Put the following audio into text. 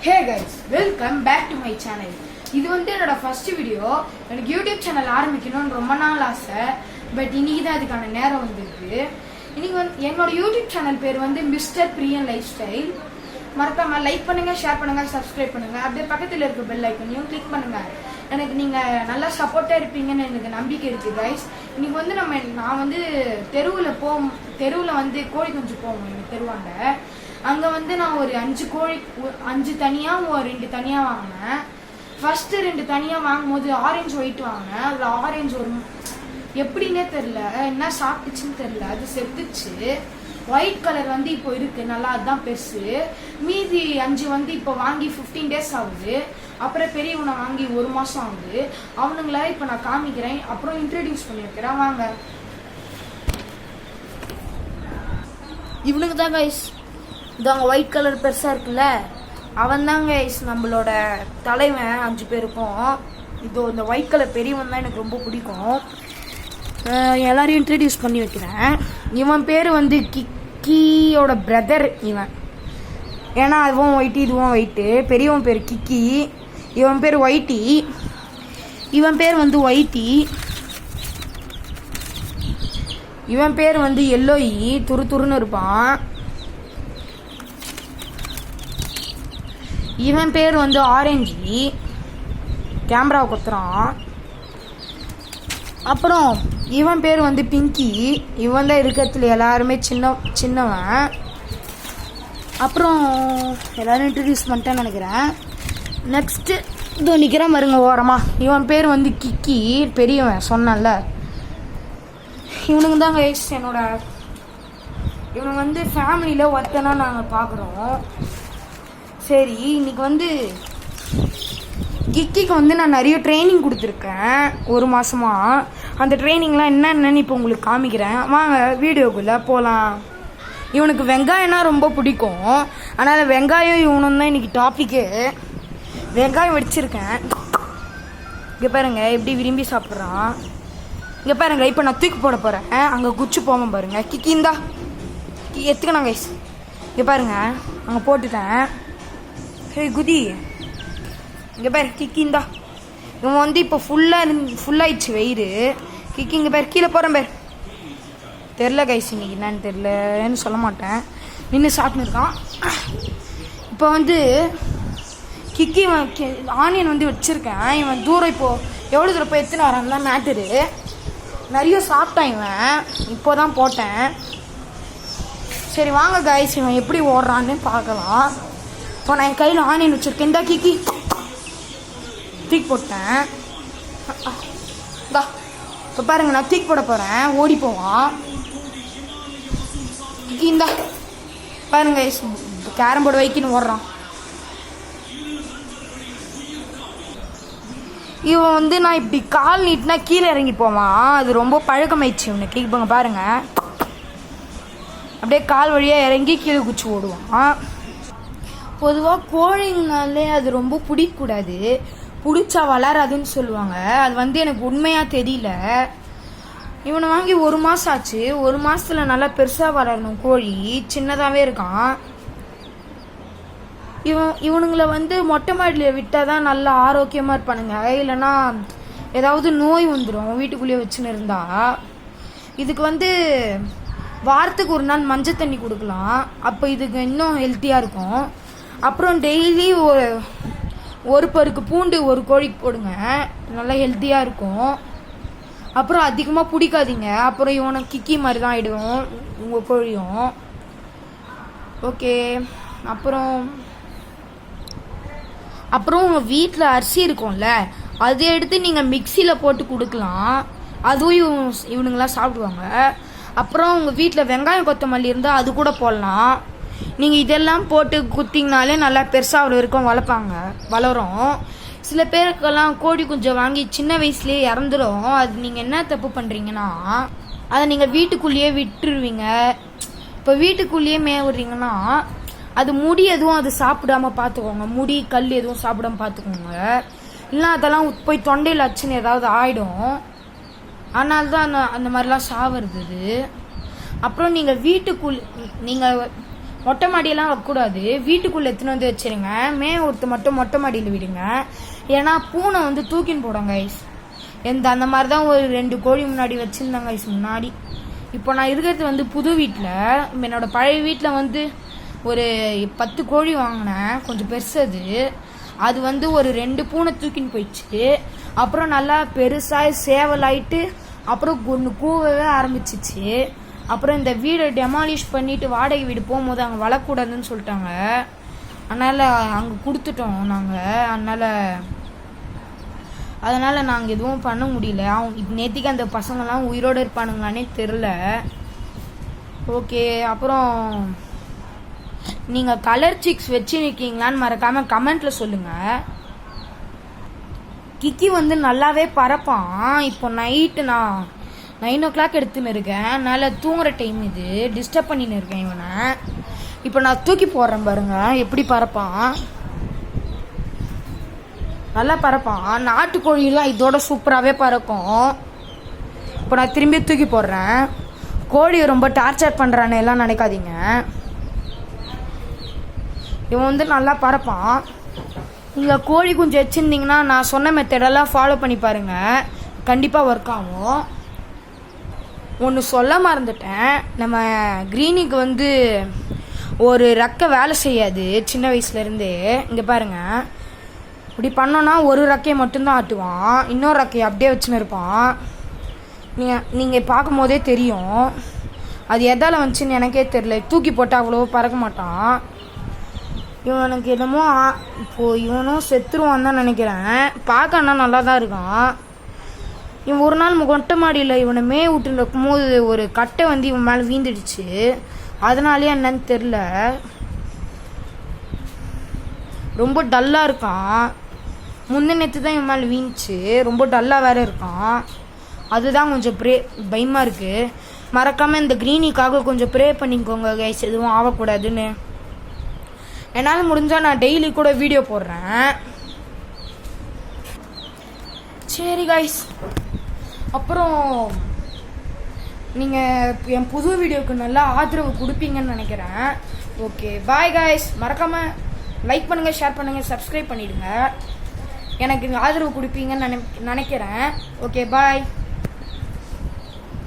Hey guys, welcome back to my channel. இது வந்து என்னோட ஃபர்ஸ்ட் வீடியோ. எனக்கு யூடியூப் சேனல் ஆரம்பிக்கணும்னு ரொம்ப நாள் ஆசை. பட் இன்னைக்கு தான் அதுக்கான நேரம் வந்திருக்கு. இன்னைக்கு வந்து என்னோட யூடியூப் சேனல் பேர் வந்து மிஸ்டர் பிரியன் லைஃப் ஸ்டைல். மறக்காம லைக் பண்ணுங்க, ஷேர் பண்ணுங்க, சப்ஸ்கிரைப் பண்ணுங்க. அப்படியே பக்கத்தில் இருக்க பெல் ஐக்கனையும் கிளிக் பண்ணுங்க. எனக்கு நீங்க நல்லா சப்போர்ட்டா இருப்பீங்கன்னு எனக்கு நம்பிக்கை இருக்கு கைஸ். இன்னைக்கு வந்து நான் வந்து தெருவில் வந்து கோழி குஞ்சு போவோம் எங்க தெருவாங்க. அங்கே வந்து நான் ஒரு 5 தனியாக 2 தனியாக வாங்கினேன். ஃபஸ்ட்டு 2 தனியாக வாங்கும்போது ஆரஞ்சு ஒயிட் வாங்கினேன். அதில் ஆரஞ்சு ஒரு எப்படின்னே தெரில, என்ன சாப்பிட்டுச்சுன்னு தெரில, அது செத்துச்சு. ஒயிட் கலர் வந்து இப்போ இருக்குது, நல்லா அதுதான் பெருசு. மீதி 5 வந்து இப்போ வாங்கி 15 days ஆகுது. அப்புறம் பெரியவனை வாங்கி 1 மாதம் ஆகுது. அவனுங்கள இப்போ நான் காமிக்கிறேன், அப்புறம் இன்ட்ரடியூஸ் பண்ணி வைக்கிறேன் வாங்க. இவனுக்கு தான் கைஸ், இதாங்க ஒயிட் கலர் பெருசாக இருக்குல்ல, அவன் தாங்க நம்மளோட தலைவன் 5 பேருக்கும். இதோ இந்த ஒயிட் கலர் பெரியவன் தான் எனக்கு ரொம்ப பிடிக்கும். எல்லாரையும் இன்ட்ரடியூஸ் பண்ணி வைக்கிறேன். இவன் பேர் வந்து கிக்கியோட பிரதர் இவன். ஏன்னா அதுவும் ஒயிட்டு இதுவும் ஒயிட்டு. பெரியவன் பேர் கிக்கி, இவன் பேர் ஒயிட்டி. இவன் பேர் வந்து ஒயிட்டி. இவன் பேர் வந்து எல்லோயி, துருன்னு இருப்பான். இவன் பேர் வந்து ஆரஞ்சு, கேமராவை கொத்துறான். அப்புறம் இவன் பேர் வந்து பிங்கி, இவன் தான் இருக்கிறதுல எல்லாருமே சின்னவன். அப்புறம் எல்லாரும் இன்ட்ரடியூஸ் பண்ணிட்டேன்னு நினைக்கிறேன். நெக்ஸ்ட்டு இதோ நிற்கிறேன் பாருங்க ஓரமா, இவன் பேர் வந்து கிக்கி, பெரியவன் சொன்னல. இவனுக்கு தான் கைஸ் இவனுக்கு வந்து ஃபேமிலியில் ஒருத்தனா நாங்கள் பார்க்குறோம். சரி, இன்னைக்கு வந்து கிக்கிக்கு வந்து நான் நிறைய ட்ரைனிங் கொடுத்துருக்கேன் 1 மாதமா. அந்த ட்ரைனிங்லாம் என்னென்னு இப்போ உங்களுக்கு காமிக்கிறேன் வாங்க, வீடியோக்குள்ளே போகலாம். இவனுக்கு வெங்காயம்னா ரொம்ப பிடிக்கும். ஆனால் வெங்காயம் இவனும் தான் இன்னைக்கு டாப்பிக்கு. வெங்காயம் வச்சிருக்கேன், இங்கே பாருங்க எப்படி விரும்பி சாப்பிட்றான். இங்கே பாருங்க, இப்போ நான் தூக்கி போட போகிறேன். அங்கே குச்சி போவோம் பாருங்க. கிக்கி இந்தா எத்துக்கணும் கைஸ். இங்கே பாருங்க, அங்கே போட்டுட்டேன். சரி குதி, இங்கே பேர் கிக்கி இந்தா. இவன் வந்து இப்போ ஃபுல்லாகிடுச்சு வயிறு. கிக்கி இங்கே பேர் கீழே போகிறேன் பேர். தெரில கைஸ், இன்னைக்கு என்னன்னு தெரிலன்னு சொல்ல மாட்டேன். நின்று சாப்பிட்னு இருக்கான். இப்போ வந்து கிக்கி ஆனியன் வந்து வச்சுருக்கேன். இவன் தூரம் இப்போது எவ்வளோ தூரம் போய் எத்தனை வரான் தான் மேட்டரு. நிறைய சாப்பிட்டான் இவன், இப்போ தான் போட்டேன். சரி வாங்க கைஸ், இவன் எப்படி ஓடுறான்னு பார்க்கலாம். இப்போ நான் என் கையில் ஆனியன் வச்சுருக்கேன். இந்தா கிக்கி தூக்கி போட்டேன். இந்தா இப்போ பாருங்க, நான் தூக்கி போட போகிறேன், ஓடி போவான். கிக்கி இந்தா பாருங்க, கேரம் போர்டு வைக்கின்னு ஓடுறான். இவன் வந்து நான் இப்படி கால் நீட்டினா கீழே இறங்கி போவான். அது ரொம்ப பழக்கமாயிடுச்சு இவனுக்கு. இப்போ பாருங்க, அப்படியே கால் வழியாக இறங்கி கீழே குச்சி ஓடுவான். பொதுவாக கோழிங்கனாலே அது ரொம்ப பிடிக்கக்கூடாது, பிடிச்சா வளராதுன்னு சொல்லுவாங்க. அது வந்து எனக்கு உண்மையாக தெரியல. இவனை வாங்கி 1 மாதம் ஆச்சு. 1 மாதத்தில் நல்லா பெருசாக வளரணும் கோழி, சின்னதாகவே இருக்கான். இவனுங்களை வந்து மொட்டை மாடியில் விட்டால் தான் நல்லா ஆரோக்கியமாக இருப்பானுங்க. இல்லைன்னா ஏதாவது நோய் வந்துடும் வீட்டுக்குள்ளேயே வச்சுன்னு இருந்தா. இதுக்கு வந்து வாரத்துக்கு 1 நாள் மஞ்சள் தண்ணி கொடுக்கலாம், அப்போ இதுக்கு இன்னும் ஹெல்த்தியாக இருக்கும். அப்புறம் டெய்லி ஒரு பருக்கு பூண்டு 1 கோழிக்கு போடுங்க, நல்லா ஹெல்த்தியாக இருக்கும். அப்புறம் அதிகமாக பிடிக்காதீங்க, அப்புறம் இவனை கிக்கி மாதிரி தான் ஆகிடும் உங்கள் கோழியும். ஓகே, அப்புறம் உங்கள் வீட்டில் அரிசி இருக்கும்ல, அதை எடுத்து நீங்கள் மிக்சியில் போட்டு கொடுக்கலாம், அதுவும் இவனுங்களாம் சாப்பிடுவாங்க. அப்புறம் உங்கள் வீட்டில் வெங்காயம் கொத்தமல்லி இருந்தால் அது கூட போடலாம். நீங்கள் இதெல்லாம் போட்டு குத்திங்கனாலே நல்லா பெருசாக வரைக்கும் வளரும். சில பேருக்கெல்லாம் கோழி குஞ்சம் வாங்கி சின்ன வயசுலேயே இறந்துடும். அது நீங்கள் என்ன தப்பு பண்ணுறீங்கன்னா, அதை நீங்கள் வீட்டுக்குள்ளேயே விட்டுருவீங்க. இப்போ வீட்டுக்குள்ளேயே மேவுறீங்கன்னா அது முடி எதுவும் அது சாப்பிடாம பார்த்துக்கோங்க, முடி கல் எதுவும் சாப்பிடாம பார்த்துக்கோங்க. இல்லைன்னா அதெல்லாம் போய் தொண்டையில் அச்சுன்னு ஏதாவது ஆகிடும். அதனால தான் அந்த மாதிரிலாம் சாவுறது. அப்புறம் நீங்கள் மொட்டை மாடியெல்லாம் வைக்கக்கூடாது, வீட்டுக்குள்ளே எடுத்துன்னு வந்து வச்சிருங்க. ஒருத்தர் மட்டும் மொட்டை மாடியில் விடுங்க. ஏன்னா பூனை வந்து தூக்கின்னு போடும் கைஸ். அந்த மாதிரி தான் ஒரு 2 கோழி முன்னாடி வச்சுருந்தேன் கைஸ் முன்னாடி. இப்போ நான் இருக்கிறது வந்து புது வீட்டில். என்னோடய பழைய வீட்டில் வந்து ஒரு 10 கோழி வாங்கினேன், கொஞ்சம் பெருசு. அது வந்து ஒரு 2 பூனை தூக்கின்னு போயிடுச்சு. அப்புறம் நல்லா பெருசாக சேவலாயிட்டு அப்புறம் ஒன்று கூவவே ஆரம்பிச்சிச்சு. அப்புறம் இந்த வீடை டெமாலிஷ் பண்ணிட்டு வாடகை வீடு போகும்போது அங்கே வளரக்கூடாதுன்னு சொல்லிட்டாங்க. அதனால் அங்கே கொடுத்துட்டோம் நாங்கள். அதனால் நாங்கள் எதுவும் பண்ண முடியல. நேற்றுக்கு அந்த பசங்கள்லாம் உயிரோடு இருப்பானுங்களானே தெரில. ஓகே, அப்புறம் நீங்கள் கலர் சிக்ஸ் வச்சுருக்கீங்களான்னு மறக்காமல் கமெண்ட்டில் சொல்லுங்கள். கிக்கி வந்து நல்லாவே பறப்பான். இப்போ நைட்டு நான் 9 o'clock எடுத்துன்னு இருக்கேன். அதனால் தூங்குற டைம் இது, டிஸ்டர்ப் பண்ணின்னு இருக்கேன் இவனை. இப்போ நான் தூக்கி போடுறேன் பாருங்க எப்படி பறப்பான். நல்லா பறப்பான். நாட்டுக்கோழிலாம் இதோட சூப்பராகவே பறக்கும். இப்போ நான் திரும்பி தூக்கி போடுறேன். கோழியை ரொம்ப டார்ச்சர் பண்ணுறான்னு எல்லாம் நினைக்காதீங்க. இவன் வந்து நல்லா பறப்பான். நீங்கள் கோழி குஞ்சு வச்சுருந்தீங்கன்னா நான் சொன்ன மெத்தடெல்லாம் ஃபாலோ பண்ணி பாருங்கள், கண்டிப்பாக ஒர்க் ஆகும். ஒன்று சொல்ல மறந்துட்டேன், நம்ம க்ரீனிக்கு வந்து ஒரு ரெக்கை வேலை செய்யாது சின்ன வயசுலேருந்தே. இங்கே பாருங்கள், இப்படி பண்ணோன்னா ஒரு ரெக்கையை மட்டும்தான் ஆட்டுவான், இன்னொரு ரெக்கையை அப்படியே வச்சுன்னு இருப்பான். நீங்கள் பார்க்கும் போதே தெரியும் அது எதால் வந்துச்சுன்னு எனக்கே தெரில. தூக்கி போட்டால் அவ்வளோ பறக்க மாட்டான். இவனுக்கு என்னமோ இப்போது இவனும் செத்துருவான் தான் நினைக்கிறேன். பார்க்க ஆனால் நல்லா தான் இருக்கான். இவன் ஒரு நாள் மொட்டை மாடியில் இவனை விட்டுன்னு இருக்கும்போது ஒரு கட்டை வந்து இவன் மேலே வீந்துடுச்சு. அதனாலே என்னன்னு தெரில, ரொம்ப டல்லாக இருக்கான். முந்தினத்து தான் இவன் மேலே வீந்துச்சு, ரொம்ப டல்லாக வேறு இருக்கான். அதுதான் கொஞ்சம் பயமாக இருக்குது. மறக்காமல் இந்த க்ரீனிக்காக கொஞ்சம் ப்ரே பண்ணிக்கோங்க கைஸ், எதுவும் ஆகக்கூடாதுன்னு. என்னால் முடிஞ்சால் நான் டெய்லி கூட வீடியோ போடுறேன். சரி கைஸ், அப்புறம் நீங்கள் என் புது வீடியோவுக்கு நல்லா ஆதரவு கொடுப்பீங்கன்னு நினைக்கிறேன். Okay, bye guys. மறக்காமல் லைக் பண்ணுங்கள், ஷேர் பண்ணுங்கள், சப்ஸ்கிரைப் பண்ணிவிடுங்க. எனக்கு ஆதரவு கொடுப்பீங்கன்னு நினைக்கிறேன். ஓகே, பாய்.